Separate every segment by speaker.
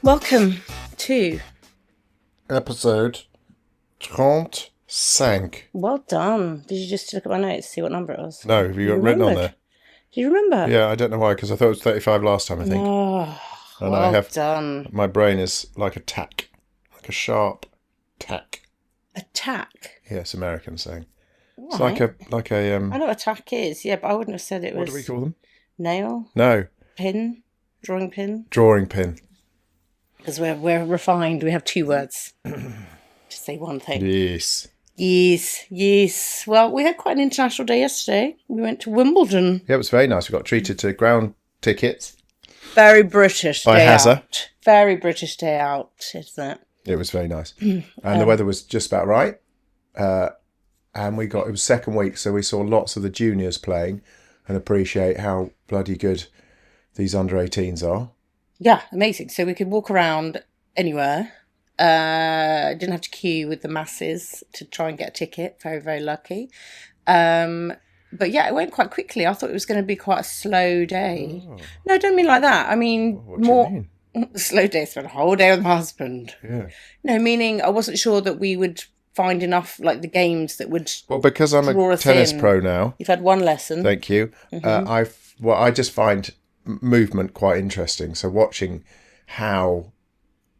Speaker 1: Welcome to
Speaker 2: Episode 35.
Speaker 1: Well done. Did you just look at my notes, see what number it was?
Speaker 2: No, have you got written on there?
Speaker 1: Do you remember?
Speaker 2: Yeah, I don't know why, because I thought it was 35 last time, I think.
Speaker 1: Oh,
Speaker 2: and
Speaker 1: well done.
Speaker 2: My brain is like a tack, like a sharp tack.
Speaker 1: A tack?
Speaker 2: Yeah, it's American saying.
Speaker 1: Right.
Speaker 2: It's like a
Speaker 1: I know what a tack is, yeah, but I wouldn't have said it was...
Speaker 2: What do we call them?
Speaker 1: Nail?
Speaker 2: No.
Speaker 1: Pin? Drawing pin?
Speaker 2: Drawing pin.
Speaker 1: Because we're refined, we have two words. Just say one thing.
Speaker 2: Yes.
Speaker 1: Yes. Well, we had quite an international day yesterday. We went to Wimbledon.
Speaker 2: Yeah, it was very nice. We got treated to ground tickets.
Speaker 1: Very British
Speaker 2: by
Speaker 1: day
Speaker 2: Hazza.
Speaker 1: out. Very British day out, isn't it?
Speaker 2: It was very nice. And the weather was just about right. And it was second week, so we saw lots of the juniors playing and appreciate how bloody good these under-18s are.
Speaker 1: Yeah, amazing. So we could walk around anywhere. Didn't have to queue with the masses to try and get a ticket. Very, very lucky. But yeah, it went quite quickly. I thought it was going to be quite a slow day. Oh. No, I don't mean like that. I mean,
Speaker 2: what do you mean?
Speaker 1: Slow day. Spent a whole day with my husband.
Speaker 2: Yeah.
Speaker 1: No, meaning I wasn't sure that we would find enough, like the games that would.
Speaker 2: Well, because I'm a tennis pro now.
Speaker 1: You've had one lesson.
Speaker 2: Thank you. Mm-hmm. I just find movement quite interesting. So watching how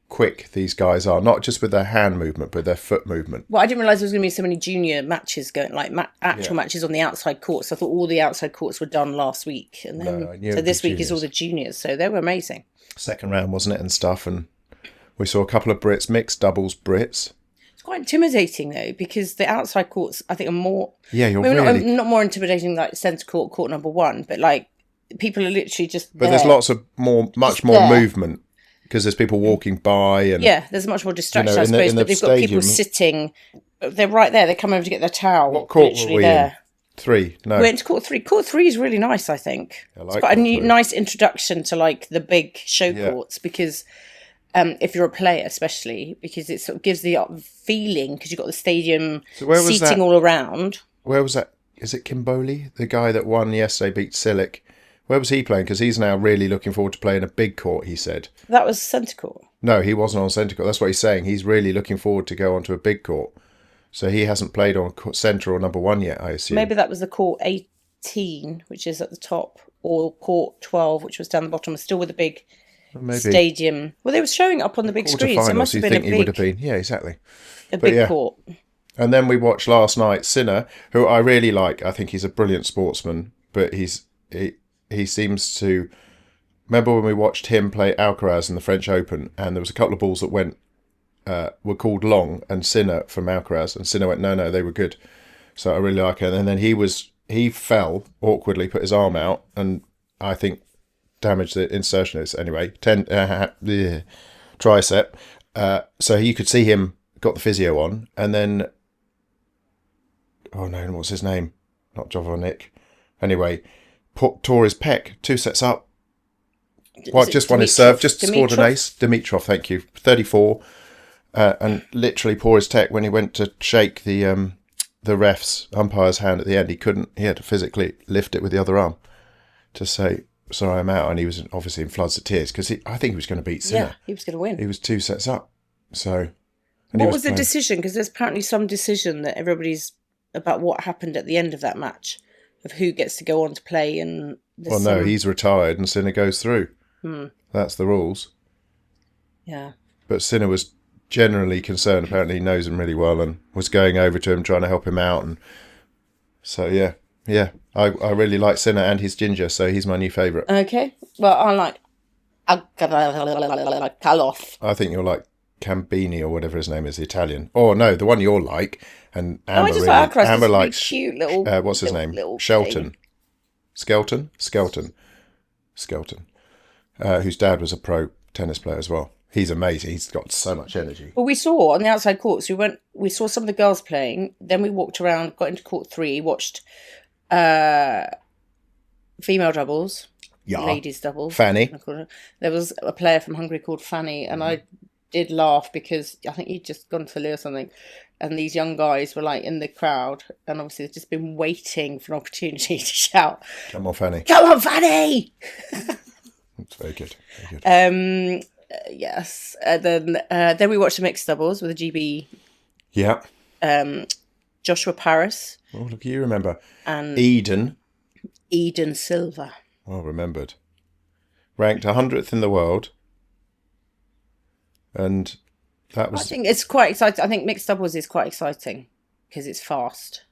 Speaker 2: quick these guys are, not just with their hand movement, but their foot movement.
Speaker 1: Well, I didn't realise there was going to be so many junior matches going, like actual matches on the outside courts. I thought all the outside courts were done last week, and then so this week is all the juniors. So they were amazing. Second
Speaker 2: round, wasn't it, and stuff, and we saw a couple of Brits, mixed doubles Brits.
Speaker 1: It's quite intimidating though, because the outside courts I think are more.
Speaker 2: Yeah,
Speaker 1: not more intimidating like centre court, court number one, but like people are literally just.
Speaker 2: But there's lots of much more movement. Because there's people walking by and...
Speaker 1: Yeah, there's much more distraction, I suppose, but they've got people sitting... They're right there, they come over to get their towel.
Speaker 2: What court were we in? 3? No.
Speaker 1: We went to court 3. Court 3 is really nice, I think. It's quite a nice introduction to, like, the big show courts, because if you're a player especially, because it sort of gives the feeling, because you've got the stadium seating all around.
Speaker 2: Where was that? Is it Kimboli? The guy that won yesterday, beat Silic. Where was he playing? Because he's now really looking forward to playing a big court, he said.
Speaker 1: That was centre court.
Speaker 2: No, he wasn't on centre court. That's what he's saying. He's really looking forward to go onto a big court. So he hasn't played on centre or number 1 yet, I assume.
Speaker 1: Maybe that was the court 18, which is at the top, or court 12, which was down the bottom, still with a big stadium. Well, they were showing it up on the big screen, so it must have been
Speaker 2: he would have been. Yeah, exactly.
Speaker 1: Big court.
Speaker 2: And then we watched last night Sinner, who I really like. I think he's a brilliant sportsman, but he seems to... Remember when we watched him play Alcaraz in the French Open, and there was a couple of balls that were called long, and Sinner from Alcaraz, and Sinner went, no, they were good. So I really like it. And then he fell awkwardly, put his arm out, and I think damaged the insertion. Anyway, tricep. So you could see him got the physio on, and then... Oh no, what's his name? Not Jovonic. Anyway... tore his pec 2 sets up. Just won his serve, just scored an ace. Dimitrov, thank you. 34, and literally tore his tech when he went to shake the umpire's hand at the end. He had to physically lift it with the other arm to say, sorry, I'm out. And he was obviously in floods of tears because I think he was going to beat Sinner.
Speaker 1: Yeah, he was going to win.
Speaker 2: He was 2 sets up. So,
Speaker 1: what was the decision? Because there's apparently some decision that everybody's about what happened at the end of that match. Of who gets to go on to play and...
Speaker 2: Well, no, he's retired and Sinner goes through. That's the rules.
Speaker 1: Yeah.
Speaker 2: But Sinner was generally concerned. Apparently he knows him really well and was going over to him, trying to help him out. And so, yeah. I really like Sinner and his ginger, so he's my new favourite.
Speaker 1: Okay. Well, I like... Kalof.
Speaker 2: I think you're like Cambini or whatever his name is, the Italian. Oh, no, the one you're like... And Amber, Amber likes
Speaker 1: cute little.
Speaker 2: What's his name? Shelton. Skelton. Whose dad was a pro tennis player as well. He's amazing. He's got so much energy.
Speaker 1: Well, we saw on the outside courts. We saw some of the girls playing. Then we walked around, got into court 3, watched female doubles, ladies doubles.
Speaker 2: Fanny.
Speaker 1: There was a player from Hungary called Fanny, and I did laugh because I think he'd just gone to Lille or something. And these young guys were like in the crowd, and obviously they've just been waiting for an opportunity to shout,
Speaker 2: "Come on, Fanny!
Speaker 1: Come on, Fanny!"
Speaker 2: It's very good. Very good.
Speaker 1: Yes. And then we watched the mixed doubles with the GB,
Speaker 2: Yeah.
Speaker 1: Joshua Paris
Speaker 2: Oh, look, you remember.
Speaker 1: and
Speaker 2: Eden.
Speaker 1: Eden Silva.
Speaker 2: Well remembered. Ranked 100th in the world. And that
Speaker 1: I
Speaker 2: was...
Speaker 1: think it's quite exciting. I think mixed doubles is quite exciting because it's fast.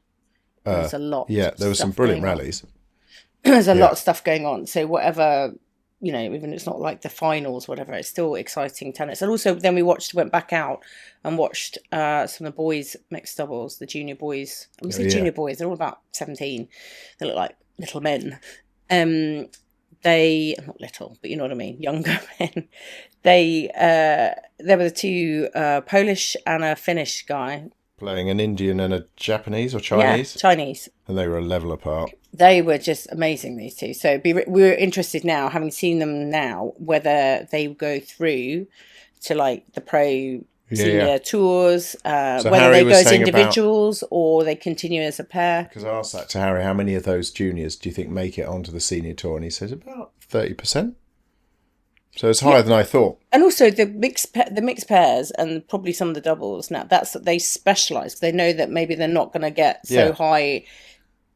Speaker 1: There's a lot.
Speaker 2: Yeah, there were some brilliant rallies.
Speaker 1: There's a lot of stuff going on. So whatever, even if it's not like the finals, whatever, it's still exciting tennis. And also then we went back out and watched some of the boys mixed doubles, the junior boys. I'm saying junior boys, they're all about 17. They look like little men. They not little, but you know what I mean, younger men. There were the two Polish and a Finnish guy.
Speaker 2: Playing an Indian and a Japanese or Chinese?
Speaker 1: Yeah, Chinese.
Speaker 2: And they were a level apart.
Speaker 1: They were just amazing, these two. So we're interested now, having seen them now, whether they go through to like the pro senior tours, whether
Speaker 2: Harry
Speaker 1: they go as
Speaker 2: saying
Speaker 1: individuals or they continue as a pair.
Speaker 2: Because I asked that to Harry, how many of those juniors do you think make it onto the senior tour? And he says about 30%. So it's higher than I thought.
Speaker 1: And also the mixed pairs and probably some of the doubles. Now they specialise. They know that maybe they're not going to get so high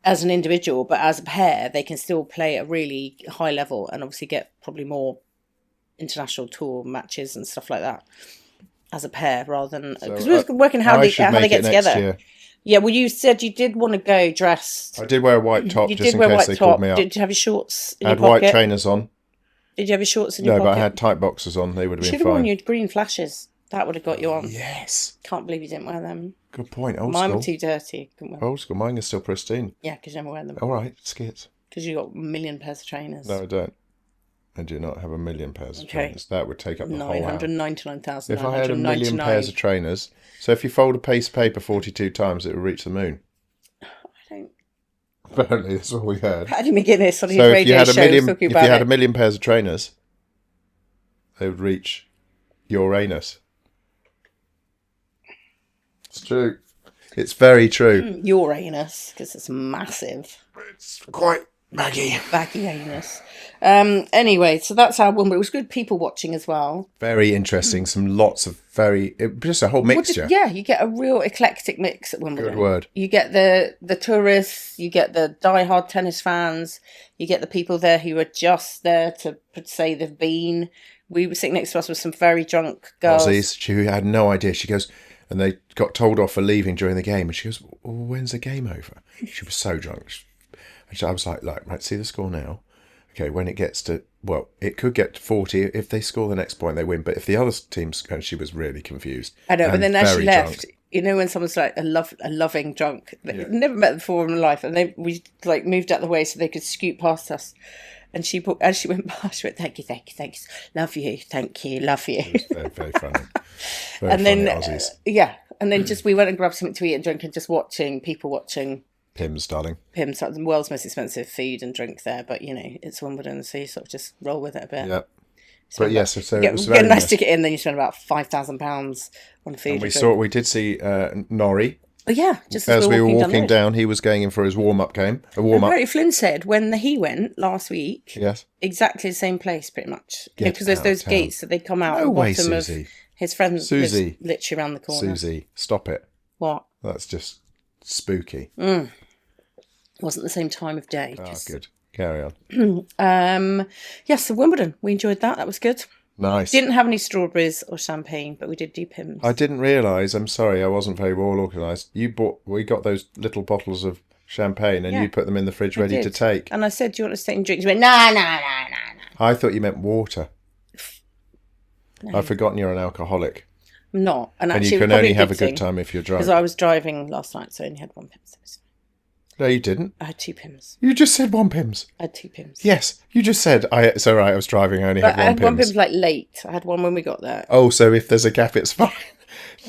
Speaker 1: as an individual, but as a pair, they can still play at a really high level and obviously get probably more international tour matches and stuff like that as a pair rather than because we were working how they get together.
Speaker 2: Year.
Speaker 1: Yeah, well, you said you did want to go dressed.
Speaker 2: I did wear a white top just in case they called me up.
Speaker 1: Did you have your shorts in
Speaker 2: I had
Speaker 1: your pocket?
Speaker 2: white trainers on.
Speaker 1: Did you have your shorts in your pocket?
Speaker 2: No, but I had tight boxers on. They would have been fine.
Speaker 1: Should have worn your green flashes. That would have got you on.
Speaker 2: Yes.
Speaker 1: Can't believe you didn't wear them.
Speaker 2: Good point.
Speaker 1: Mine were too dirty. Couldn't wear them.
Speaker 2: Old school. Mine is still pristine.
Speaker 1: Yeah, because you never wear them.
Speaker 2: All right, skits.
Speaker 1: Because you got a million pairs of trainers.
Speaker 2: No, I don't. I do not have a million pairs of trainers. That would take up the whole hour.
Speaker 1: 999,000.
Speaker 2: If I had a million pairs of trainers, so if you fold a piece of paper 42 times, it would reach the moon.
Speaker 1: I don't.
Speaker 2: Apparently, that's what we heard.
Speaker 1: Paddy McGuinness on his
Speaker 2: So
Speaker 1: radio show was talking about
Speaker 2: if you had a million pairs of trainers, they would reach Uranus. It's true. It's very true.
Speaker 1: Uranus, because it's massive.
Speaker 2: It's quite baggy.
Speaker 1: Baggy anus. Anyway, so that's how Wimbledon. It was good people watching as well.
Speaker 2: Very interesting. Lots of just a whole mixture.
Speaker 1: You get a real eclectic mix at Wimbledon.
Speaker 2: Good word.
Speaker 1: You get the tourists, you get the diehard tennis fans, you get the people there who are just there to say they've been. We were sitting next to us with some very drunk girls.
Speaker 2: Aussies, she had no idea. She goes, and they got told off for leaving during the game. And she goes, well, when's the game over? She was so drunk. I was like, right, see the score now. Okay, when it gets to, it could get to 40. If they score the next point, they win. But if the other teams, and she was really confused.
Speaker 1: I know, but then as she left,
Speaker 2: drunk.
Speaker 1: When someone's like a loving drunk, never met them before in life, and we moved out the way so they could scoot past us. And as she went past, she went, thank you, love you, thank you, love you.
Speaker 2: It was very, very funny. Very
Speaker 1: and
Speaker 2: funny
Speaker 1: then,
Speaker 2: Aussies.
Speaker 1: and then we went and grabbed something to eat and drink and just people watching.
Speaker 2: Pimm's, darling.
Speaker 1: Pimm's, the world's most expensive food and drink there, but it's Wimbledon, so you sort of just roll with it a bit.
Speaker 2: Yeah. But yes, so it was
Speaker 1: get a nice ticket in, then you spend about £5,000 on food.
Speaker 2: And we did see Norrie.
Speaker 1: Oh yeah, just
Speaker 2: as we were walking down, he was going in for his warm-up game.
Speaker 1: Barry Flynn said when he went last week,
Speaker 2: yes,
Speaker 1: exactly the same place, pretty much. Because there's those gates that they come out.
Speaker 2: No way,
Speaker 1: bottom
Speaker 2: Suzie.
Speaker 1: Of his friend
Speaker 2: Suzie,
Speaker 1: literally around the corner.
Speaker 2: Suzie, stop it.
Speaker 1: What?
Speaker 2: That's just spooky.
Speaker 1: Wasn't the same time of day.
Speaker 2: Good. Carry on.
Speaker 1: Yes, so Wimbledon, we enjoyed that. That was good.
Speaker 2: Nice.
Speaker 1: Didn't have any strawberries or champagne, but we did do Pimm's.
Speaker 2: I didn't realise. I'm sorry, I wasn't very well organised. We got those little bottles of champagne, and you put them in the fridge ready to take.
Speaker 1: And I said, "Do you want to stay and drink?" You went, "No."
Speaker 2: I thought you meant water. No. I've forgotten you're an alcoholic.
Speaker 1: I'm not, and actually,
Speaker 2: you can only have a good time if you're drunk.
Speaker 1: Because I was driving last night, so I only had one Pimm's.
Speaker 2: No, you didn't.
Speaker 1: I had 2 Pimm's.
Speaker 2: You just said 1 Pimm's.
Speaker 1: I had 2 Pimm's.
Speaker 2: Yes, you just said, it's all right, I was driving, I only had 1 Pimm's.
Speaker 1: I had 1 Pimm's late. I had one when we got there.
Speaker 2: Oh, so if there's a gap, it's fine.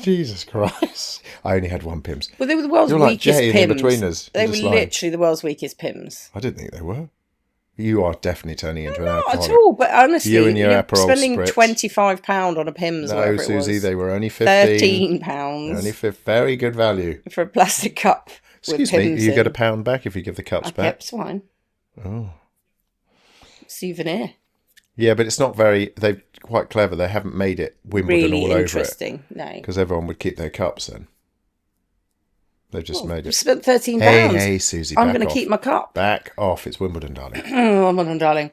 Speaker 2: Jesus Christ. I only had 1 Pimm's.
Speaker 1: Well, they were the world's weakest Pimm's.
Speaker 2: In between us.
Speaker 1: They were literally the world's weakest Pimm's.
Speaker 2: I didn't think they were. You are definitely turning into an alcoholic.
Speaker 1: Not at all, but honestly,
Speaker 2: you and your Aperol
Speaker 1: spending
Speaker 2: spritz.
Speaker 1: £25 on a Pimm's.
Speaker 2: No, Susie, they were only 15.
Speaker 1: £13.
Speaker 2: Only very good value.
Speaker 1: For a plastic cup.
Speaker 2: Excuse me, you get £1 back if you give the cups back.
Speaker 1: It's fine.
Speaker 2: Oh.
Speaker 1: Souvenir.
Speaker 2: Yeah, but it's not very... They've quite clever. They haven't made it Wimbledon
Speaker 1: Really
Speaker 2: all over it.
Speaker 1: interesting. No.
Speaker 2: Because everyone would keep their cups then. They've just made it.
Speaker 1: Spent £13.
Speaker 2: Hey, Susie,
Speaker 1: I'm
Speaker 2: back
Speaker 1: going to
Speaker 2: off.
Speaker 1: keep my cup.
Speaker 2: Back off. It's Wimbledon, darling.
Speaker 1: Oh, well done, darling.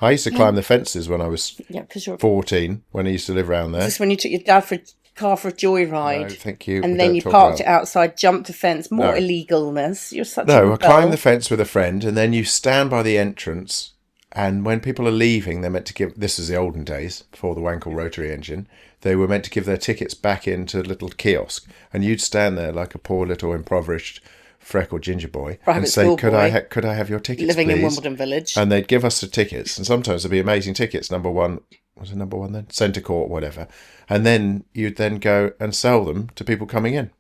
Speaker 2: I used to climb the fences when I was
Speaker 1: Yeah, because you're...
Speaker 2: 14, when I used to live around there.
Speaker 1: Is this when you took your dad for a car for a
Speaker 2: No,
Speaker 1: joyride?
Speaker 2: thank you.
Speaker 1: And
Speaker 2: We
Speaker 1: then
Speaker 2: don't
Speaker 1: you
Speaker 2: talk
Speaker 1: parked
Speaker 2: about
Speaker 1: it outside, jumped the fence. More
Speaker 2: No.
Speaker 1: illegalness. You're such a
Speaker 2: No, I
Speaker 1: rebel.
Speaker 2: climbed the fence with a friend, and then you stand by the entrance, and when people are leaving, they're meant to give... This is the olden days, before the Wankel rotary engine. They were meant to give their tickets back into a little kiosk, and you'd stand there like a poor little impoverished freckled ginger boy and say, could I have your tickets,
Speaker 1: living
Speaker 2: please?
Speaker 1: in Wimbledon Village.
Speaker 2: And they'd give us the tickets, and sometimes there'd be amazing tickets. Number one, was it number one then? Centre Court, whatever. And then you'd then go and sell them to people coming in.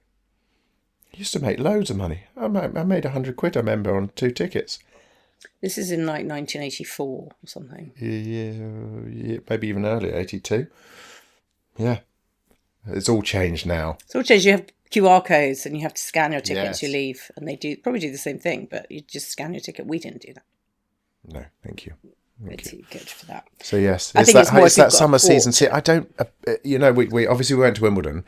Speaker 2: I used to make loads of money. I made £100, I remember, on 2 tickets.
Speaker 1: This is in like 1984 or something.
Speaker 2: Yeah, maybe even earlier, 82. Yeah. It's all changed now.
Speaker 1: So it says you have QR codes and you have to scan your ticket
Speaker 2: Yes.
Speaker 1: as you leave, and they probably do the same thing, but you just scan your ticket. We didn't do that.
Speaker 2: No, thank you.
Speaker 1: We're too good for that.
Speaker 2: So yes,
Speaker 1: I
Speaker 2: it's
Speaker 1: think it's more if
Speaker 2: that
Speaker 1: you've got
Speaker 2: summer
Speaker 1: a
Speaker 2: season.
Speaker 1: port.
Speaker 2: I don't, we obviously went to Wimbledon,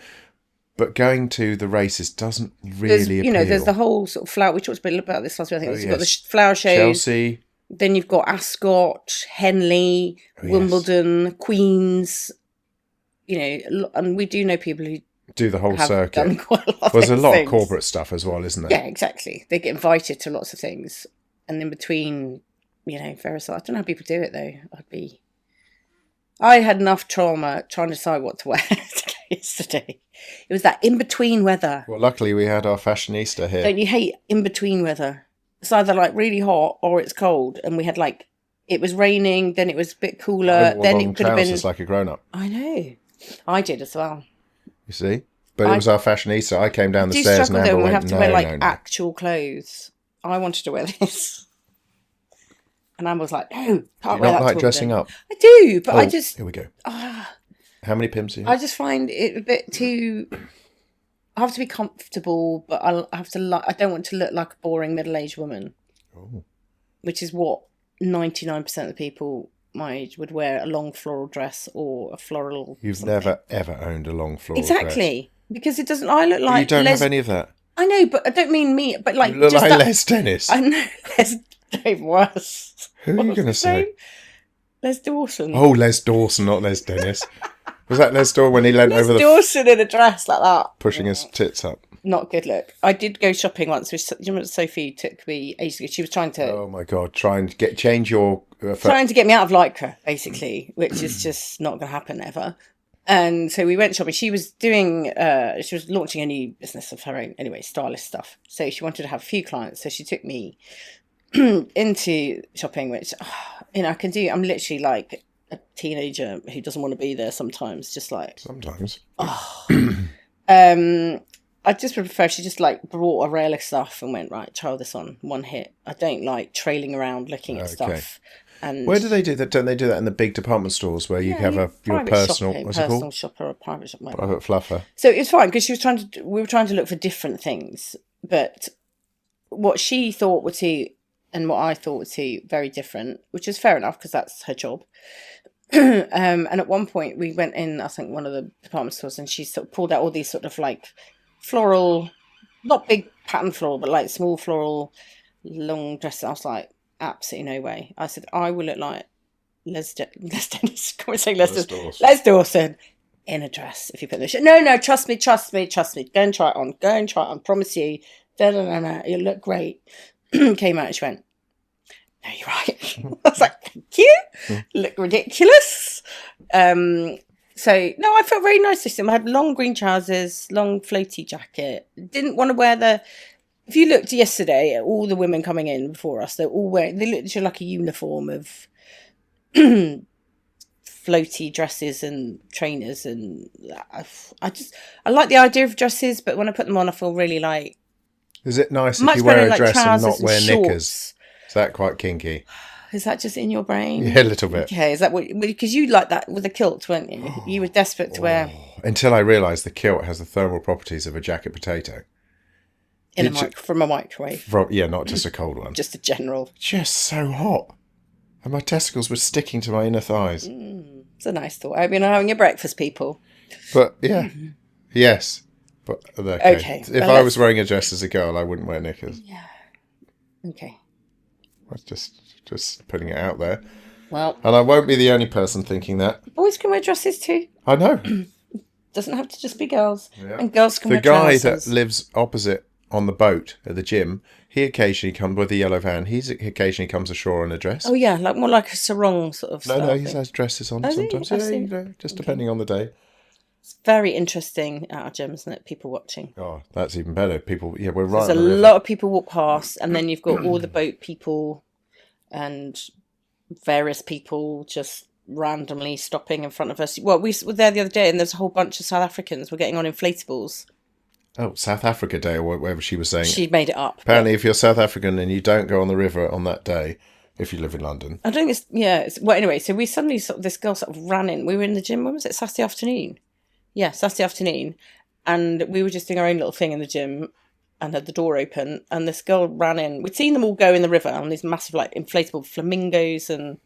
Speaker 2: but going to the races doesn't really appeal.
Speaker 1: There's the whole sort of flower. We talked a bit about this last week. I think you've got the
Speaker 2: yes.
Speaker 1: flower shows.
Speaker 2: Chelsea.
Speaker 1: Then you've got Ascot, Henley,
Speaker 2: yes.
Speaker 1: Wimbledon, Queens. And we do know people who
Speaker 2: Do the whole
Speaker 1: have
Speaker 2: circuit.
Speaker 1: done quite a lot.
Speaker 2: There's a lot
Speaker 1: things.
Speaker 2: of corporate stuff as well, isn't there?
Speaker 1: Yeah, exactly. They get invited to lots of things, and in between, various. I don't know how people do it though. I had enough trauma trying to decide what to wear yesterday. It was that in between weather.
Speaker 2: Well, luckily we had our fashionista here.
Speaker 1: Don't you hate in between weather? It's either like really hot or it's cold, and we had it was raining, then it was a bit cooler,
Speaker 2: I wore
Speaker 1: then
Speaker 2: long
Speaker 1: it could have been.
Speaker 2: trousers like a grown-up.
Speaker 1: I know, I did as well.
Speaker 2: You see, but it was our fashionista. I came down the stairs and
Speaker 1: struggle
Speaker 2: Amber
Speaker 1: though when we
Speaker 2: went,
Speaker 1: have to
Speaker 2: no,
Speaker 1: wear
Speaker 2: no.
Speaker 1: actual clothes. I wanted to wear this, and Amber was like, "No, can't
Speaker 2: Do
Speaker 1: wear
Speaker 2: you
Speaker 1: that."
Speaker 2: not like
Speaker 1: to
Speaker 2: dressing
Speaker 1: Wimbledon.
Speaker 2: up?
Speaker 1: I do, but I just
Speaker 2: Here we go. How many pimps do you
Speaker 1: I
Speaker 2: have?
Speaker 1: just find it a bit too. I have to be comfortable, but I have to I don't want to look like a boring middle-aged woman, which is what 99% of the people my age would wear: a long floral dress or a floral.
Speaker 2: You've
Speaker 1: something.
Speaker 2: never ever owned a long floral
Speaker 1: Exactly, because it doesn't. I look
Speaker 2: dress.
Speaker 1: like
Speaker 2: You don't have any of that.
Speaker 1: I know, but I don't mean me. But
Speaker 2: You look
Speaker 1: just
Speaker 2: like
Speaker 1: that,
Speaker 2: Les Dennis.
Speaker 1: I know Les Dave worse.
Speaker 2: Who are you
Speaker 1: What's
Speaker 2: going to
Speaker 1: his
Speaker 2: say?
Speaker 1: name? Les Dawson.
Speaker 2: Oh, Les Dawson, not Les Dennis. Was that Les Dawson when he leant
Speaker 1: Les
Speaker 2: over the
Speaker 1: Dawson in a dress like that.
Speaker 2: pushing his tits up?
Speaker 1: Not good look. I did go shopping once. Sophie took me ages ago. She was trying to
Speaker 2: Oh my God! Try and change your.
Speaker 1: trying to get me out of Lycra, basically, which is just not going to happen ever. And so we went shopping. She was doing. She was launching a new business of her own. Anyway, stylist stuff. So she wanted to have a few clients. So she took me into shopping, which I can do. I'm literally like a teenager who doesn't want to be there sometimes. Just like
Speaker 2: Sometimes.
Speaker 1: I just would prefer if she just brought a rail of stuff and went, right, try this on, one hit. I don't like trailing around looking at stuff. And
Speaker 2: Where do they do that? Don't they do that in the big department stores where you have your
Speaker 1: private
Speaker 2: personal,
Speaker 1: shopping,
Speaker 2: what's it
Speaker 1: personal
Speaker 2: called?
Speaker 1: shopper or private shop.
Speaker 2: Private fluffer.
Speaker 1: So it's fine because we were trying to look for different things, but what she thought would suit and what I thought would suit very different, which is fair enough because that's her job. And at one point we went in, I think one of the department stores, and she sort of pulled out all these sort of floral, not big pattern floral, but small floral long dresses. I was like, absolutely no way. I said, I will look like Les Dennis. Can we say Les Dawson in a dress if you put this. No, trust me. Go and try it on. Promise you. No. You'll look great. Came out and she went, no, you're right. I was like, thank you. Look ridiculous. So, no, I felt very nice this time. I had long green trousers, long floaty jacket. Didn't want to wear if you looked yesterday at all the women coming in before us, they looked like a uniform of floaty dresses and trainers. And I like the idea of dresses, but when I put them on, I feel really
Speaker 2: Is it nice if
Speaker 1: much
Speaker 2: you wear
Speaker 1: better
Speaker 2: a dress and
Speaker 1: trousers
Speaker 2: not wear
Speaker 1: and
Speaker 2: knickers? Is that quite kinky?
Speaker 1: Is that just in your brain?
Speaker 2: Yeah, a little bit.
Speaker 1: Okay, is that because you like that with the kilt, weren't you? You were desperate to wear
Speaker 2: Until I realised the kilt has the thermal properties of a jacket potato.
Speaker 1: from a microwave.
Speaker 2: Not just a cold one.
Speaker 1: Just a general.
Speaker 2: Just so hot. And my testicles were sticking to my inner thighs.
Speaker 1: It's a nice thought. I hope you're not having your breakfast, people.
Speaker 2: But yeah, yes. But okay. If I was wearing a dress as a girl, I wouldn't wear knickers.
Speaker 1: Yeah. Okay.
Speaker 2: That's just putting it out there.
Speaker 1: Well,
Speaker 2: and I won't be the only person thinking that.
Speaker 1: Boys can wear dresses too.
Speaker 2: I know.
Speaker 1: Doesn't have to just be girls.
Speaker 2: Yeah.
Speaker 1: And girls can wear
Speaker 2: trousers. The guy
Speaker 1: trousers.
Speaker 2: that lives opposite on the boat at the gym, he occasionally comes with a yellow van. He occasionally comes ashore in a dress.
Speaker 1: Oh yeah, like more like a sarong sort of style.
Speaker 2: No, he has dresses on sometimes. Yeah, just depending on the day.
Speaker 1: It's very interesting at our gym, isn't it? People watching.
Speaker 2: Oh, that's even better. People, yeah, we're right.
Speaker 1: There's a lot of people walk past, and then you've got all the boat people and various people just randomly stopping in front of us. Well, we were there the other day, and there's a whole bunch of South Africans were getting on inflatables.
Speaker 2: Oh, South Africa Day, or whatever she was saying.
Speaker 1: She made it up.
Speaker 2: Apparently, if you're South African and you don't go on the river on that day, if you live in London.
Speaker 1: I don't think it's... well, anyway, so we suddenly... this girl sort of ran in. We were in the gym. When was it? Saturday afternoon. Yeah, Saturday afternoon. And we were just doing our own little thing in the gym and had the door open. And this girl ran in. We'd seen them all go in the river on these massive, like, inflatable flamingos and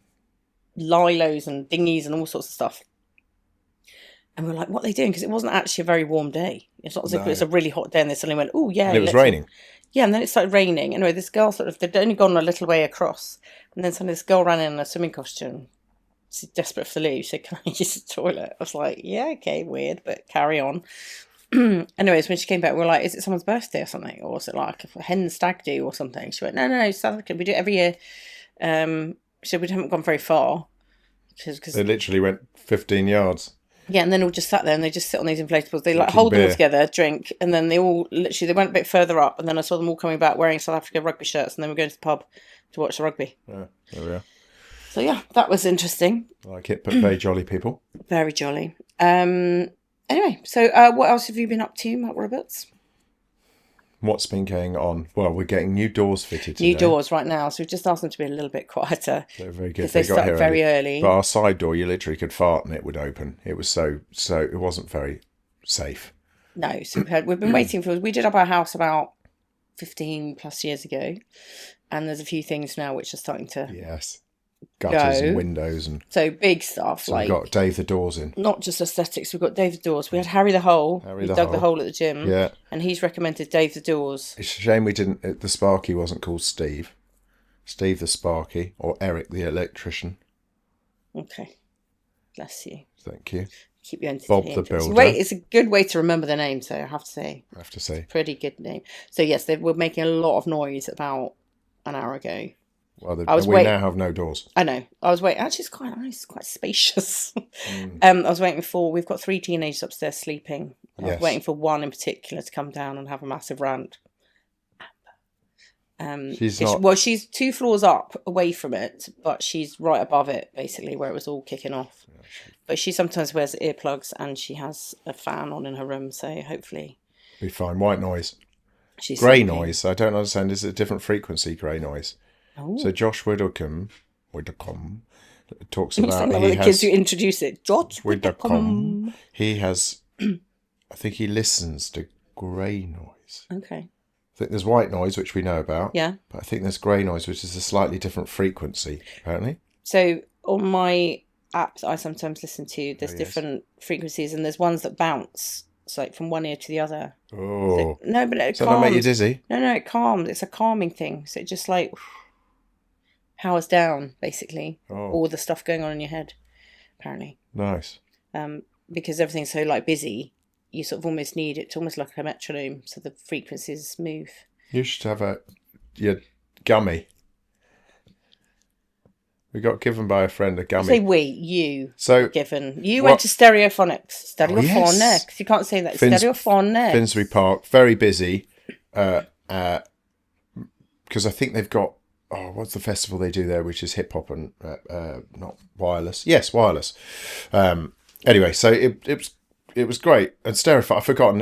Speaker 1: lilos and dinghies and all sorts of stuff. And we were like, what are they doing? Because it wasn't actually a very warm day. It's not as if it was a really hot day and they suddenly went, oh, yeah.
Speaker 2: And it was raining.
Speaker 1: Yeah, and then it started raining. Anyway, this girl they'd only gone a little way across. And then suddenly this girl ran in a swimming costume. She's desperate for the loo. She said, can I use the toilet? I was like, yeah, okay, weird, but carry on. Anyways, when she came back, we were like, is it someone's birthday or something? Or was it like a hen stag do or something? She went, no, South Africa. We do it every year. So we haven't gone very far. Cause
Speaker 2: they literally went 15 yards.
Speaker 1: Yeah, and then all just sat there and they just sit on these inflatables. They like hold them all together, drink, and then they all they went a bit further up. And then I saw them all coming back wearing South Africa rugby shirts, and then we're going to the pub to watch the rugby.
Speaker 2: Yeah, there we are.
Speaker 1: So yeah, that was interesting.
Speaker 2: I like it, but very jolly people.
Speaker 1: Very jolly. Anyway, so what else have you been up to, Mark Roberts?
Speaker 2: What's been going on? Well, we're getting new doors fitted today.
Speaker 1: New doors right now, so we've just asked them to be a little bit quieter.
Speaker 2: They're very good.
Speaker 1: Because they start very early.
Speaker 2: But our side door, you literally could fart and it would open. It was so it wasn't very safe.
Speaker 1: No, so we've been waiting for... We did up our house about 15 plus years ago, and there's a few things now which are starting to...
Speaker 2: Yes. Gutters and windows and...
Speaker 1: So big stuff.
Speaker 2: So we've got Dave the Doors in.
Speaker 1: Not just aesthetics, we've got Dave the Doors. We had Harry the Hole. He dug the hole at the gym.
Speaker 2: Yeah.
Speaker 1: And he's recommended Dave the Doors.
Speaker 2: It's a shame we didn't... The Sparky wasn't called Steve. Steve the Sparky, or Eric the Electrician.
Speaker 1: Okay. Bless you.
Speaker 2: Thank you.
Speaker 1: Keep you entertained.
Speaker 2: Bob the Builder.
Speaker 1: It's a good way to remember the name, so I have to say.
Speaker 2: Pretty
Speaker 1: good name. So yes, they were making a lot of noise about an hour ago.
Speaker 2: Well, we now have no doors.
Speaker 1: I know. I was waiting. Actually, it's quite nice. It's quite spacious. I was waiting for... We've got 3 teenagers upstairs sleeping. I was waiting for one in particular to come down and have a massive rant. She's 2 floors up away from it, but she's right above it, basically, where it was all kicking off. Yeah, but she sometimes wears earplugs and she has a fan on in her room, so hopefully...
Speaker 2: Be fine. White noise. Grey noise. I don't understand. Is it a different frequency, grey noise? Oh. So Josh Widdicombe talks about...
Speaker 1: Like the kids who introduce it. Josh Widdicombe.
Speaker 2: He has... I think he listens to grey noise.
Speaker 1: Okay.
Speaker 2: I think there's white noise, which we know about.
Speaker 1: Yeah.
Speaker 2: But I think there's grey noise, which is a slightly different frequency, apparently.
Speaker 1: So on my app that I sometimes listen to, there's different frequencies, and there's ones that bounce. It's like from one ear to the other.
Speaker 2: Oh.
Speaker 1: So, no, but it calms.
Speaker 2: Does that make you dizzy?
Speaker 1: No, it calms. It's a calming thing. So it just like... powers down, basically, all the stuff going on in your head, apparently.
Speaker 2: Nice.
Speaker 1: Because everything's so like busy, you sort of almost need it. It's almost like a metronome, so the frequencies move.
Speaker 2: You should have your gummy. We got given by a friend a gummy.
Speaker 1: You went to Stereophonics.
Speaker 2: Oh, yes.
Speaker 1: You can't say that. Stereophonics.
Speaker 2: Finsbury Park, very busy. Because I think they've got... Oh, what's the festival they do there, which is hip-hop and not wireless? Yes, wireless. Anyway, so it was great. And Stereophonics, I've forgotten,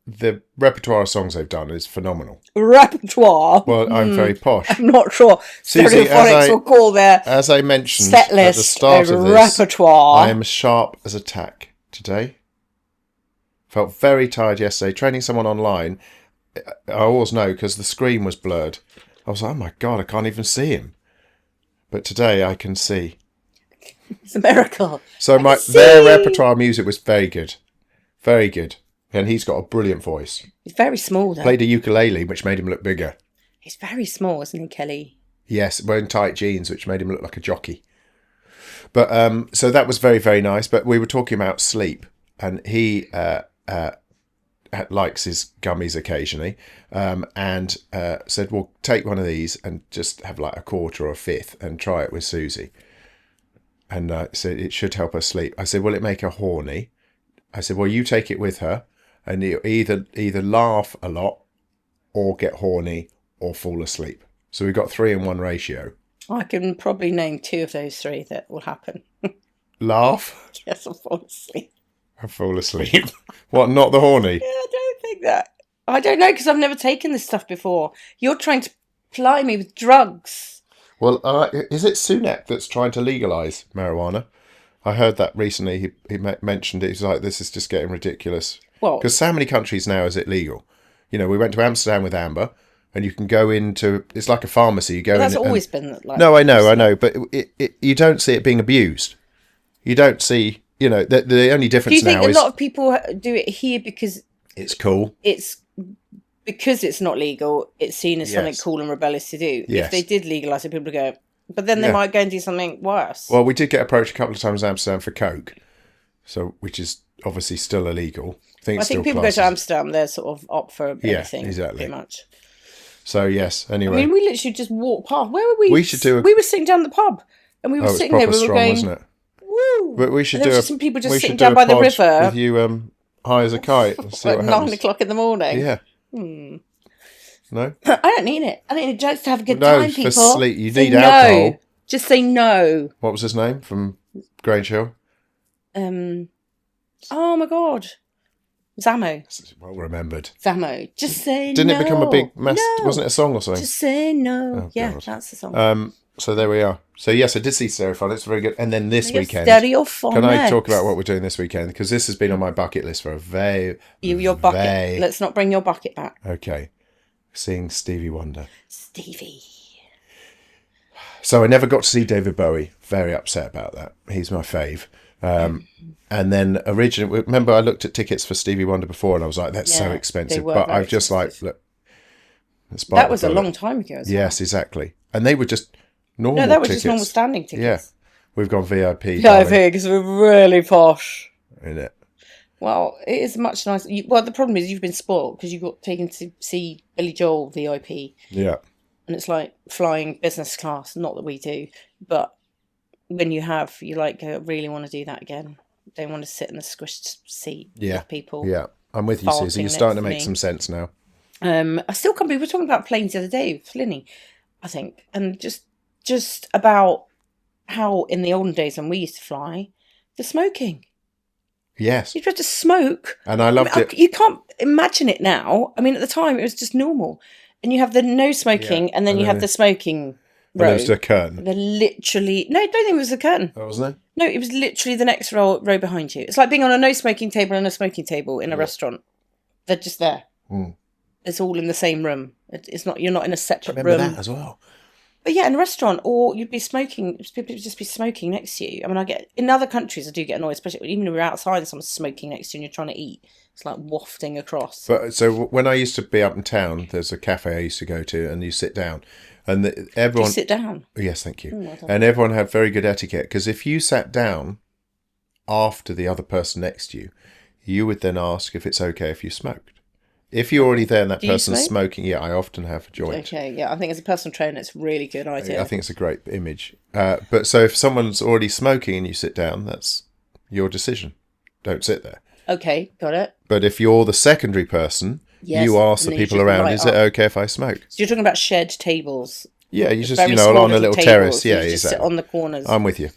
Speaker 2: the repertoire of songs they've done is phenomenal.
Speaker 1: Repertoire?
Speaker 2: Well, I'm very posh.
Speaker 1: I'm not sure.
Speaker 2: Suzie,
Speaker 1: Stereophonics will call their
Speaker 2: as I mentioned
Speaker 1: set list
Speaker 2: at the start of this,
Speaker 1: repertoire.
Speaker 2: I am as sharp as a tack today. Felt very tired yesterday. Training someone online, I always know because the screen was blurred. I was like, oh my God, I can't even see him. But today I can see.
Speaker 1: It's a miracle.
Speaker 2: So their repertoire music was very good. Very good. And he's got a brilliant voice.
Speaker 1: He's very small, though.
Speaker 2: Played a ukulele, which made him look bigger.
Speaker 1: He's very small, isn't he, Kelly?
Speaker 2: Yes, wearing tight jeans, which made him look like a jockey. But so that was very, very nice. But we were talking about sleep, and he likes his gummies occasionally, and said, well, take one of these and just have like a quarter or a fifth and try it with Susie. And I said, it should help her sleep. I said, will it make her horny? I said, well, you take it with her and you'll either laugh a lot or get horny or fall asleep. So we've got 3-in-1 ratio.
Speaker 1: I can probably name 2 of those 3 that will happen.
Speaker 2: Laugh?
Speaker 1: Yes, I'll fall asleep.
Speaker 2: I fall asleep. What, not the horny?
Speaker 1: Yeah, I don't think that. I don't know, because I've never taken this stuff before. You're trying to ply me with drugs.
Speaker 2: Well, is it Sunak that's trying to legalise marijuana? I heard that recently. He mentioned it. He's like, this is just getting ridiculous.
Speaker 1: Well,
Speaker 2: because how many countries now is it legal? You know, we went to Amsterdam with Amber, and you can go into, it's like a pharmacy. You go
Speaker 1: that's
Speaker 2: in.
Speaker 1: Always been like.
Speaker 2: No, I know, but you don't see it being abused. You don't see, you know, the only difference now is.
Speaker 1: Do you think a lot of people do it here because
Speaker 2: it's cool?
Speaker 1: It's because it's not legal. It's seen as something cool and rebellious to do.
Speaker 2: Yes.
Speaker 1: If they did legalise it, people would go. But then they might go and do something worse.
Speaker 2: Well, we did get approached a couple of times in Amsterdam for coke, so which is obviously still illegal. I think
Speaker 1: people go to Amsterdam, they're sort of opt for anything,
Speaker 2: exactly.
Speaker 1: Pretty much.
Speaker 2: So yes, anyway.
Speaker 1: I mean, we literally just walked past. Where were we?
Speaker 2: We should do.
Speaker 1: We were sitting down the pub, and we were sitting there. We were
Speaker 2: strong,
Speaker 1: going,
Speaker 2: wasn't it?
Speaker 1: Woo!
Speaker 2: But we should
Speaker 1: do some people just sitting down by the river
Speaker 2: with you, high as a kite. And see
Speaker 1: at
Speaker 2: what
Speaker 1: 9 o'clock in the morning.
Speaker 2: Yeah. No.
Speaker 1: I don't need it. I need it just to have a good
Speaker 2: time.
Speaker 1: people.
Speaker 2: For sleep, you need alcohol.
Speaker 1: Just say no.
Speaker 2: What was his name from Grange Hill?
Speaker 1: Oh my God. Zamo.
Speaker 2: Well remembered.
Speaker 1: Zamo. Just say no.
Speaker 2: Didn't it become a big mess? No. Wasn't it a song or something?
Speaker 1: Just say no.
Speaker 2: Oh,
Speaker 1: yeah,
Speaker 2: God.
Speaker 1: that's the song.
Speaker 2: So there we are. So yes, I did see Stereophonics. It's very good. And then this weekend.
Speaker 1: Stereophonics.
Speaker 2: Can I talk about what we're doing this weekend? Because this has been on my bucket list for a
Speaker 1: your bucket. Let's not bring your bucket back.
Speaker 2: Okay. Seeing Stevie Wonder.
Speaker 1: Stevie.
Speaker 2: So I never got to see David Bowie. Very upset about that. He's my fave. And then originally, remember I looked at tickets for Stevie Wonder before and I was like, that's so expensive. But I've just expensive. Look.
Speaker 1: That was a long time ago as well.
Speaker 2: Yes, exactly. And they were just normal tickets.
Speaker 1: No, that was just normal standing tickets.
Speaker 2: Yeah. We've gone VIP.
Speaker 1: VIP, because we're really posh.
Speaker 2: In it.
Speaker 1: Well, it is much nicer. Well, the problem is you've been spoiled because you got taken to see Billy Joel VIP.
Speaker 2: Yeah.
Speaker 1: And it's like flying business class. Not that we do, but when you have, you like really want to do that again. Don't want to sit in a squished seat with people.
Speaker 2: Yeah, I'm with you, Susie. You're starting to make some sense now.
Speaker 1: I still can't believe we were talking about planes the other day with Flinny, I think, and just about how in the olden days when we used to fly, the smoking.
Speaker 2: Yes.
Speaker 1: You'd have to smoke.
Speaker 2: And I loved it.
Speaker 1: You can't imagine it now. I mean, at the time, it was just normal. And you have the no smoking, and then you have the smoking row.
Speaker 2: And there was a curtain.
Speaker 1: They're literally... No, I don't think it was a curtain.
Speaker 2: Oh, wasn't it?
Speaker 1: No, it was literally the next row behind you. It's like being on a no smoking table and a smoking table in a restaurant. They're just there. Mm. It's all in the same room. It's not. You're not in a separate room.
Speaker 2: Remember that as well.
Speaker 1: But yeah, in a restaurant, or you'd be smoking. People would just be smoking next to you. I mean, I get in other countries, I do get annoyed, especially even if we're outside and someone's smoking next to you and you're trying to eat. It's like wafting across.
Speaker 2: But so when I used to be up in town, there's a cafe I used to go to, and you sit down, and everyone.
Speaker 1: Do you sit down?
Speaker 2: Yes, thank you. And everyone had very good etiquette because if you sat down after the other person next to you, you would then ask if it's okay if you smoked. If you're already there and that person's smoking, I often have a joint.
Speaker 1: Okay, yeah, I think as a personal trainer, it's a really good idea.
Speaker 2: I think it's a great image. But so if someone's already smoking and you sit down, that's your decision. Don't sit there.
Speaker 1: Okay, got it.
Speaker 2: But if you're the secondary person, you ask the people around, is it okay if I smoke? So
Speaker 1: you're talking about shed tables.
Speaker 2: Yeah, you just, on a little terrace. Yeah,
Speaker 1: you just sit on the corners.
Speaker 2: I'm with you.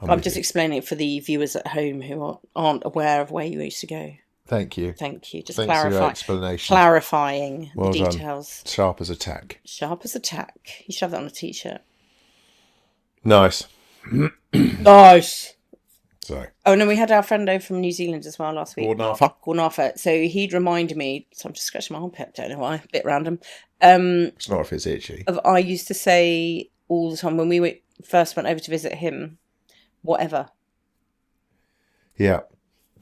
Speaker 1: I'm just explaining it for the viewers at home who aren't aware of where you used to go.
Speaker 2: Thank you.
Speaker 1: Just clarifying the details.
Speaker 2: Done. Sharp as a tack.
Speaker 1: Sharp as a tack. You should have that on a t-shirt.
Speaker 2: Nice.
Speaker 1: Nice.
Speaker 2: Sorry.
Speaker 1: Oh, no, we had our friend over from New Zealand as well last week.
Speaker 2: Gordon
Speaker 1: Arthur. So he'd reminded me, so I'm just scratching my armpit, don't know why, a bit random.
Speaker 2: It's not if it's itchy.
Speaker 1: I used to say all the time when we first went over to visit him, whatever.
Speaker 2: Yeah.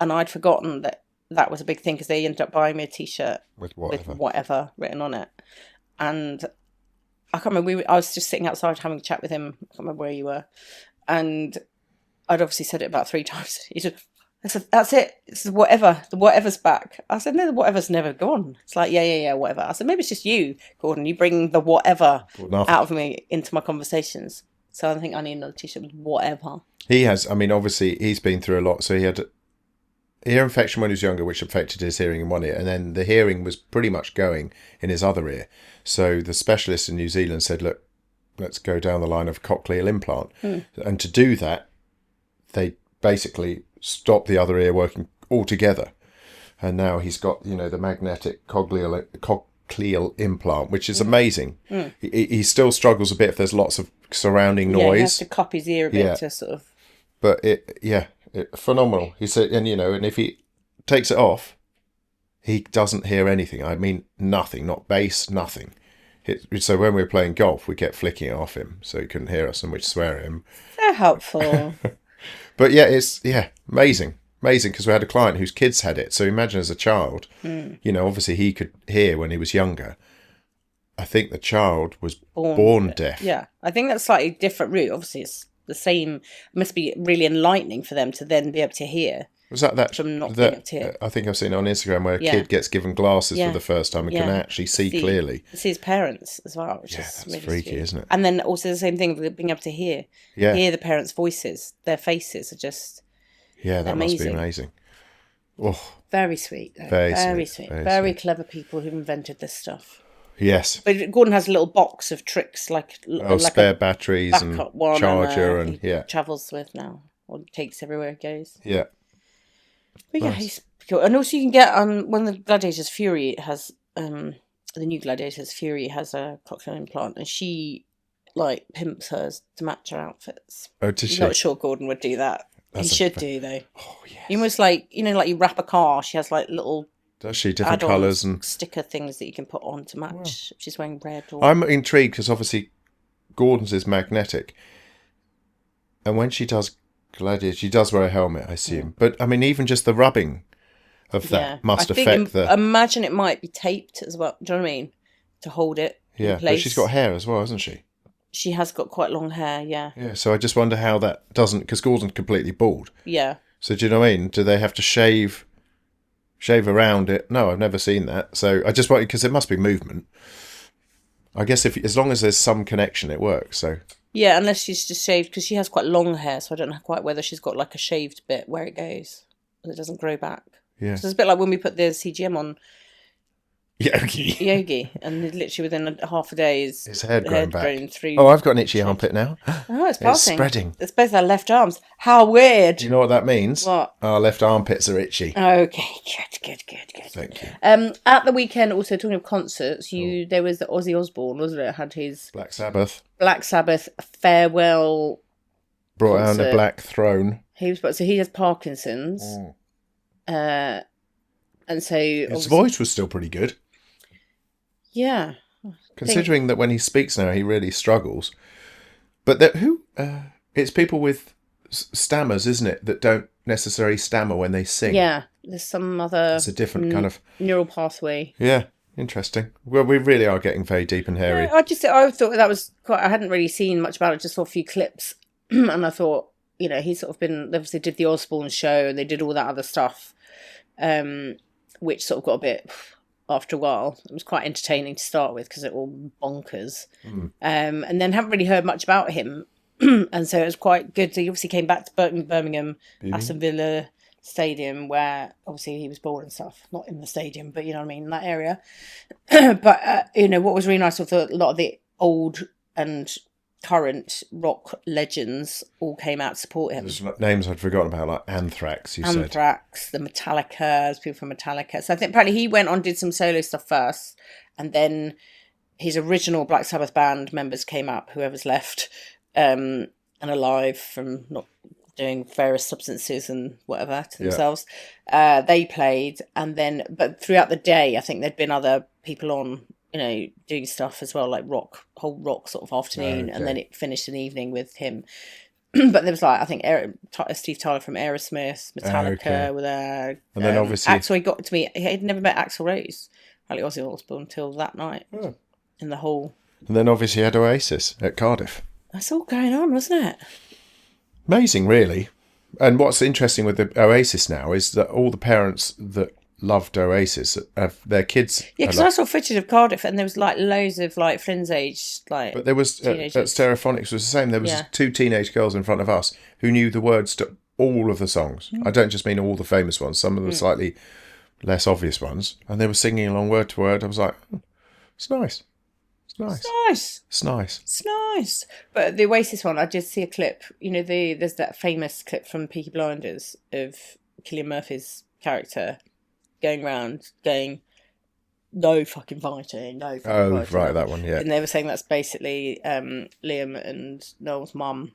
Speaker 1: And I'd forgotten that was a big thing because they ended up buying me a T-shirt
Speaker 2: With
Speaker 1: with
Speaker 2: whatever.
Speaker 1: whatever written on it. And I can't remember, I was just sitting outside having a chat with him. I can't remember where you were. And I'd obviously said it about 3 times. He said, that's it. It's whatever. The whatever's back. I said, no, the whatever's never gone. It's like, yeah, whatever. I said, maybe it's just you, Gordon. You bring the whatever out of me into my conversations. So I think I need another T-shirt with whatever.
Speaker 2: He has, I mean, obviously, he's been through a lot. So he had ear infection when he was younger, which affected his hearing in one ear. And then the hearing was pretty much going in his other ear. So the specialist in New Zealand said, look, let's go down the line of cochlear implant. And to do that, they basically stopped the other ear working altogether. And now he's got, the magnetic cochlear implant, which is amazing. He still struggles a bit if there's lots of surrounding noise.
Speaker 1: Yeah, he has to cup his ear a bit to sort of...
Speaker 2: But phenomenal. He said, and if he takes it off, he doesn't hear anything. I mean, nothing, not bass, nothing. So when we were playing golf, we kept flicking it off him so he couldn't hear us, and we'd swear at him.
Speaker 1: So helpful.
Speaker 2: But yeah, it's amazing because we had a client whose kids had it. So imagine as a child, obviously he could hear when he was younger. I think the child was born deaf.
Speaker 1: Yeah, I think that's slightly different route. Obviously, it's the same. It must be really enlightening for them to then be able to hear.
Speaker 2: Was that
Speaker 1: from not being able to hear?
Speaker 2: I think I've seen it on Instagram where a kid gets given glasses for the first time and can actually see clearly.
Speaker 1: See his parents as well, which is
Speaker 2: that's
Speaker 1: really
Speaker 2: freaky,
Speaker 1: sweet.
Speaker 2: Isn't it?
Speaker 1: And then also the same thing with being able to hear the parents' voices. Their faces are just
Speaker 2: that
Speaker 1: amazing.
Speaker 2: must be amazing. Oh,
Speaker 1: very sweet, though.
Speaker 2: Very sweet.
Speaker 1: Very clever people who invented this stuff.
Speaker 2: Yes,
Speaker 1: but Gordon has a little box of tricks, like
Speaker 2: spare batteries and charger, and
Speaker 1: he travels with now, or takes everywhere he goes.
Speaker 2: Yeah.
Speaker 1: But yeah, he's cool. And also you can get one of the Gladiators, Fury has the new Gladiators, Fury has a cochlear implant, and she pimps hers to match her outfits.
Speaker 2: Oh, does she?
Speaker 1: Not sure Gordon would do that. He should do though.
Speaker 2: Oh yes.
Speaker 1: Almost like you wrap a car. She has little.
Speaker 2: Does she different colours and
Speaker 1: sticker things that you can put on to match? Wow. If she's wearing red.
Speaker 2: I'm intrigued because obviously Gordon's is magnetic, and when she does Gladiator, she does wear a helmet, I assume. Yeah. But I mean, even just the rubbing of that must affect the.
Speaker 1: Imagine it might be taped as well. Do you know what I mean? To hold it.
Speaker 2: Yeah, in place. But she's got hair as well, hasn't she?
Speaker 1: She has got quite long hair. Yeah.
Speaker 2: Yeah. So I just wonder how that doesn't, because Gordon's completely bald.
Speaker 1: Yeah.
Speaker 2: So do you know what I mean? Do they have to shave around it? No, I've never seen that. So I just want, because it must be movement. I guess as long as there's some connection, it works. So.
Speaker 1: Yeah, unless she's just shaved, because she has quite long hair, so I don't know quite whether she's got a shaved bit where it goes, and it doesn't grow back.
Speaker 2: Yeah.
Speaker 1: So it's a bit like when we put the CGM on
Speaker 2: Yogi,
Speaker 1: and literally within half a day his
Speaker 2: head grown back.
Speaker 1: Through.
Speaker 2: Oh, I've got an itchy armpit now.
Speaker 1: Oh, it's passing.
Speaker 2: It's spreading.
Speaker 1: It's both our left arms. How weird.
Speaker 2: Do you know what that means?
Speaker 1: What?
Speaker 2: Our left armpits are itchy.
Speaker 1: Okay, good.
Speaker 2: Thank you.
Speaker 1: At the weekend, also talking of concerts, there was the Ozzy Osbourne, wasn't it? Had his
Speaker 2: Black Sabbath
Speaker 1: farewell.
Speaker 2: Brought out a black throne.
Speaker 1: He has Parkinson's. And so
Speaker 2: his voice was still pretty good.
Speaker 1: Yeah.
Speaker 2: Considering that when he speaks now, he really struggles. But it's people with stammers, isn't it, that don't necessarily stammer when they sing.
Speaker 1: Yeah, there's some other...
Speaker 2: It's a different kind of...
Speaker 1: neural pathway.
Speaker 2: Yeah, interesting. Well, we really are getting very deep and hairy.
Speaker 1: Yeah, I thought that was quite... I hadn't really seen much about it, just saw a few clips. And I thought, he's sort of been... They obviously did the Osbourne show, and they did all that other stuff, which sort of got a bit... After a while, it was quite entertaining to start with because it all bonkers, and then haven't really heard much about him, and so it was quite good. So he obviously came back to Birmingham, Aston Villa Stadium, where obviously he was born and stuff. Not in the stadium, but you know what I mean, in that area. But what was really nice was a lot of the old and current rock legends all came out to support him.
Speaker 2: There's names I'd forgotten about, like Anthrax,
Speaker 1: Anthrax, the Metallicas, people from Metallica. So I think apparently he went on, did some solo stuff first, and then his original Black Sabbath band members came up, whoever's left, and alive from not doing various substances and whatever to themselves. They played, and then, but throughout the day, I think there'd been other people on, doing stuff as well, like whole rock sort of afternoon, and then it finished an evening with him But there was like, I think Steve Tyler from Aerosmith, Metallica were there.
Speaker 2: And then obviously
Speaker 1: Axl, he got to meet. He had never met Axl Rose, like Ozzy Osbourne, until that night in the hall.
Speaker 2: And then obviously you had Oasis at Cardiff.
Speaker 1: That's all going on, wasn't it?
Speaker 2: Amazing, really. And what's interesting with the Oasis now is that all the parents that loved Oasis have their kids.
Speaker 1: Yeah, because I saw footage of Cardiff, and there was like loads of like Flynn's age, like. But
Speaker 2: there was at Stereophonics was the same. There was 2 teenage girls in front of us who knew the words to all of the songs. I don't just mean all the famous ones. Some of the slightly less obvious ones, and they were singing along word to word. I was like, it's nice. It's nice.
Speaker 1: It's nice.
Speaker 2: It's nice.
Speaker 1: It's nice. But the Oasis one, I did see a clip. You know, there's that famous clip from Peaky Blinders of Cillian Murphy's character going around going, no fucking fighting, no fucking fighting.
Speaker 2: Right, that one, yeah.
Speaker 1: And they were saying that's basically Liam and Noel's mum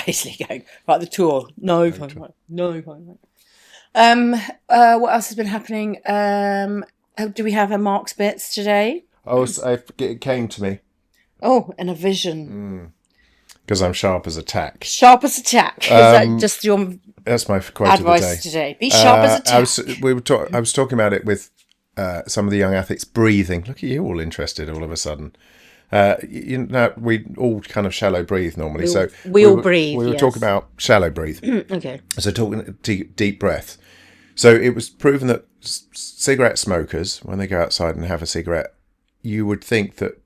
Speaker 1: basically going, right, the tour, no fucking fighting, no fucking fighting. What else has been happening? Do we have a Mark's Bits today?
Speaker 2: It came to me.
Speaker 1: Oh, in a vision.
Speaker 2: Because I'm sharp as a tack.
Speaker 1: Sharp as a tack. Is that just your
Speaker 2: That's my quote
Speaker 1: advice
Speaker 2: of the day.
Speaker 1: Today? Be sharp as a tack.
Speaker 2: I was talking about it with some of the young athletes. Breathing. Look at you, all interested all of a sudden. We all kind of shallow breathe normally.
Speaker 1: We all breathe.
Speaker 2: We were talking about shallow breathe.
Speaker 1: Okay.
Speaker 2: So talking deep breath. So it was proven that cigarette smokers, when they go outside and have a cigarette, you would think that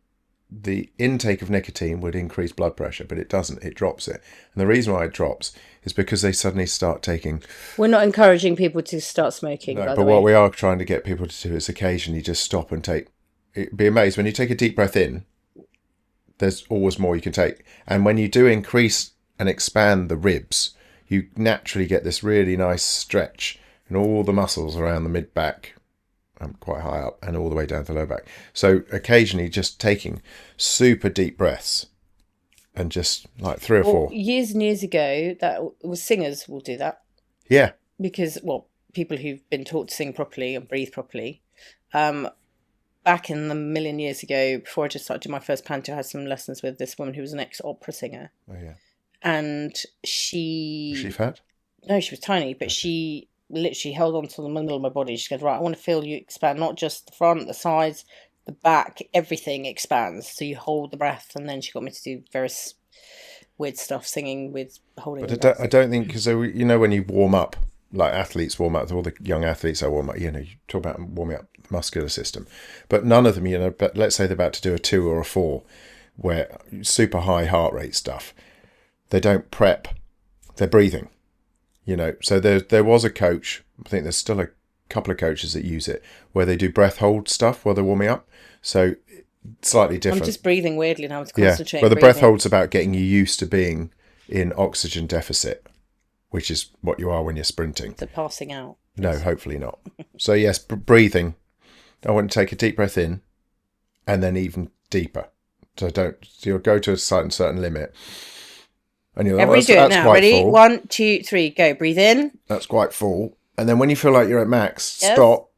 Speaker 2: the intake of nicotine would increase blood pressure, but it doesn't. It drops it. And the reason why it drops is because they suddenly start taking...
Speaker 1: We're not encouraging people to start smoking,
Speaker 2: No, but what we are trying to get people to do is occasionally just stop and take... Be amazed, when you take a deep breath in, there's always more you can take. And when you do increase and expand the ribs, you naturally get this really nice stretch in all the muscles around the mid-back, quite high up, and all the way down to the low back. So occasionally just taking super deep breaths and just like 3 or 4.
Speaker 1: Years and years ago, that was singers will do that.
Speaker 2: Yeah.
Speaker 1: Because, people who've been taught to sing properly and breathe properly. Back in the million years ago, before I just started doing my first panto, I had some lessons with this woman who was an ex-opera singer.
Speaker 2: Oh, yeah.
Speaker 1: And she...
Speaker 2: Was she fat?
Speaker 1: No, she was tiny, but she... literally held on to the middle of my body. She goes, right, I want to feel you expand, not just the front, the sides, the back, everything expands. So you hold the breath, and then she got me to do various weird stuff, singing with holding the breath.
Speaker 2: I don't think, because when you warm up, like athletes warm up, all the young athletes I warm up, you talk about warming up the muscular system, but none of them, but let's say they're about to do a 2 or a 4, where super high heart rate stuff, they don't prep, they're breathing. So there was a coach, I think there's still a couple of coaches that use it, where they do breath hold stuff while they're warming up. So slightly different.
Speaker 1: I'm just breathing weirdly now. I was concentrating.
Speaker 2: Well, the breath hold's about getting you used to being in oxygen deficit, which is what you are when you're sprinting.
Speaker 1: So passing out.
Speaker 2: No, hopefully not. So yes, breathing. I want to take a deep breath in, and then even deeper. So you'll go to a certain limit. And you're like,
Speaker 1: Everybody do it now. Ready?
Speaker 2: Full.
Speaker 1: 1, 2, 3, go. Breathe in.
Speaker 2: That's quite full. And then when you feel like you're at max, stop,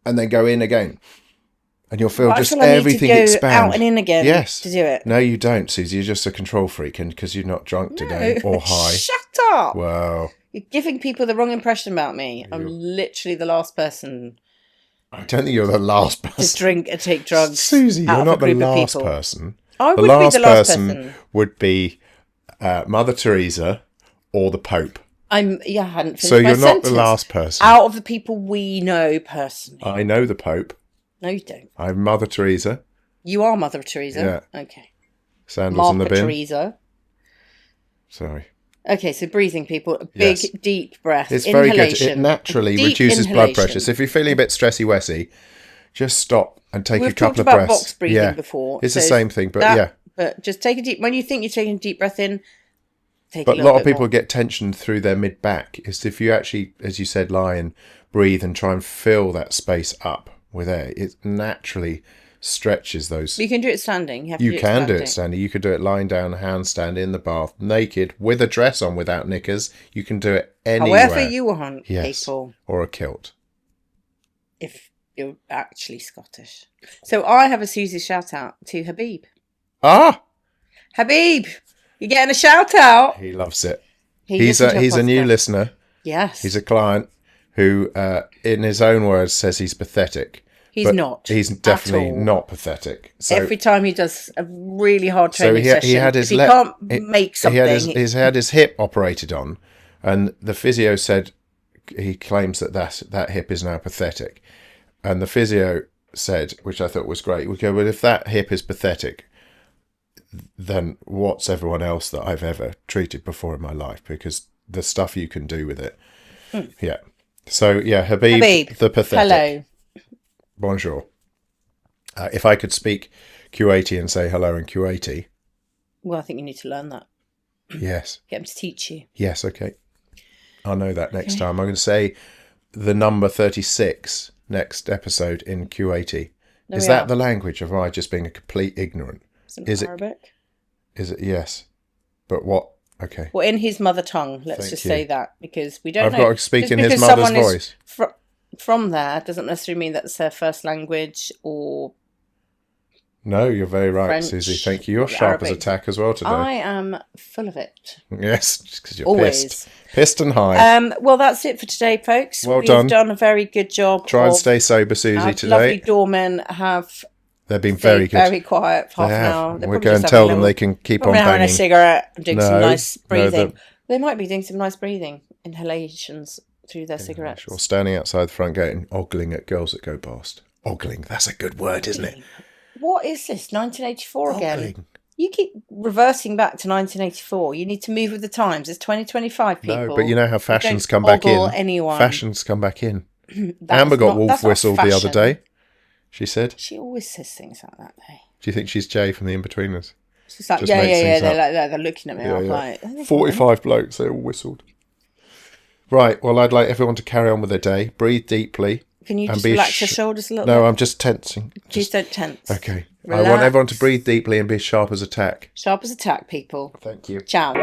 Speaker 2: and then go in again. And you'll feel just everything expand.
Speaker 1: Out and in again.
Speaker 2: Yes.
Speaker 1: To do it.
Speaker 2: No, you don't, Susie. You're just a control freak, and because you're not drunk today or high.
Speaker 1: Shut up.
Speaker 2: Wow.
Speaker 1: You're giving people the wrong impression about me. I'm literally the last person.
Speaker 2: I don't think you're the last person
Speaker 1: to drink and take drugs.
Speaker 2: Susie, you're not the last person.
Speaker 1: I would
Speaker 2: be the last
Speaker 1: person
Speaker 2: would be Mother Teresa or the Pope.
Speaker 1: I hadn't finished my sentence.
Speaker 2: So you're not the last person.
Speaker 1: Out of the people we know personally.
Speaker 2: I know the Pope.
Speaker 1: No, you don't.
Speaker 2: I'm Mother Teresa.
Speaker 1: You are Mother Teresa?
Speaker 2: Yeah.
Speaker 1: Okay.
Speaker 2: Sandals in the bin.
Speaker 1: Teresa.
Speaker 2: Sorry.
Speaker 1: Okay, so breathing, people. A big, deep breath.
Speaker 2: It's
Speaker 1: Inhalation.
Speaker 2: very good. It naturally reduces blood pressure. So if you're feeling a bit stressy-wessy, just stop and take a couple of breaths.
Speaker 1: We've talked about box breathing before.
Speaker 2: It's the same thing, but
Speaker 1: But just take a deep... When you think you're taking a deep breath in, take
Speaker 2: but
Speaker 1: a lot
Speaker 2: of people
Speaker 1: more.
Speaker 2: get tension through their mid-back. Is if you actually, as you said, lie and breathe and try and fill that space up with air, it naturally stretches those.
Speaker 1: But you can do it standing.
Speaker 2: You can do it standing. You could do it lying down, handstand in the bath, naked, with a dress on, without knickers. You can do it anywhere.
Speaker 1: However you want, people.
Speaker 2: Or a kilt.
Speaker 1: If you're actually Scottish. So I have a Susie shout out to Habib.
Speaker 2: Ah!
Speaker 1: Habib! You're getting a shout out.
Speaker 2: He loves it.
Speaker 1: He
Speaker 2: He's
Speaker 1: listens to
Speaker 2: a
Speaker 1: our
Speaker 2: new
Speaker 1: podcast.
Speaker 2: listener.
Speaker 1: Yes.
Speaker 2: He's a client who, in his own words, says he's pathetic.
Speaker 1: He's
Speaker 2: but
Speaker 1: not.
Speaker 2: He's
Speaker 1: at
Speaker 2: definitely
Speaker 1: all.
Speaker 2: not pathetic. So
Speaker 1: Every time he does a really hard
Speaker 2: so
Speaker 1: training session,
Speaker 2: he had his
Speaker 1: if he can't make something,
Speaker 2: he had his hip operated on, and the physio said he claims that hip is now pathetic, and the physio said, which I thought was great, we go, well, if that hip is pathetic, then what's everyone else that I've ever treated before in my life? Because the stuff you can do with it. Yeah. So, yeah, Habib the pathetic.
Speaker 1: hello.
Speaker 2: Bonjour. If I could speak Kuwaiti and say hello in Kuwaiti.
Speaker 1: Well, I think you need to learn that.
Speaker 2: Yes.
Speaker 1: Get him to teach you.
Speaker 2: Yes, okay. I'll know that next time. I'm going to say the number 36 next episode in Kuwaiti. Is that the language, or am I just being a complete ignorant?
Speaker 1: Is Arabic?
Speaker 2: Is it? Yes. But what? Okay.
Speaker 1: Well, in his mother tongue, let's just say that, because we don't
Speaker 2: I've
Speaker 1: know.
Speaker 2: got to speak
Speaker 1: Just
Speaker 2: in his
Speaker 1: because
Speaker 2: mother's
Speaker 1: someone is
Speaker 2: voice.
Speaker 1: From there doesn't necessarily mean that's their first language or
Speaker 2: No, you're very right,
Speaker 1: French,
Speaker 2: Susie. Thank you. You're sharp as a tack as well today.
Speaker 1: I am full of it.
Speaker 2: Yes, just because you're
Speaker 1: Always.
Speaker 2: pissed and high.
Speaker 1: Well, that's it for today, folks.
Speaker 2: Well
Speaker 1: We've
Speaker 2: done.
Speaker 1: done a very good job.
Speaker 2: Try and stay sober, Susie,
Speaker 1: our
Speaker 2: today.
Speaker 1: lovely doormen have
Speaker 2: They've been very good.
Speaker 1: very quiet for half an hour.
Speaker 2: We're going to tell them they can keep on
Speaker 1: having
Speaker 2: banging.
Speaker 1: a cigarette and doing some
Speaker 2: No,
Speaker 1: nice breathing.
Speaker 2: no,
Speaker 1: They might be doing some nice breathing inhalations through their cigarettes.
Speaker 2: Or standing outside the front gate and ogling at girls that go past. Ogling, that's a good word, isn't it?
Speaker 1: What is this? 1984 again?
Speaker 2: Ogling.
Speaker 1: You keep reverting back to 1984. You need to move with the times. It's 2025, people.
Speaker 2: No, but you know how fashions
Speaker 1: Don't
Speaker 2: come back in.
Speaker 1: ogle anyone.
Speaker 2: Fashions come back in. Amber got wolf whistled the other day. She said.
Speaker 1: She always says things like that, though.
Speaker 2: Do you think she's Jay from The In-Betweeners?
Speaker 1: She's like,
Speaker 2: Just
Speaker 1: yeah.
Speaker 2: makes things up.
Speaker 1: They're looking at me. I'm like, oh,
Speaker 2: 45 blokes, they all whistled. Right, well, I'd like everyone to carry on with their day. Breathe deeply.
Speaker 1: Can you just relax your shoulders a little bit?
Speaker 2: No, I'm just tensing.
Speaker 1: Please don't tense.
Speaker 2: Okay.
Speaker 1: Relax.
Speaker 2: I want everyone to breathe deeply and be as sharp as a tack.
Speaker 1: Sharp as a tack, people.
Speaker 2: Thank you.
Speaker 1: Ciao.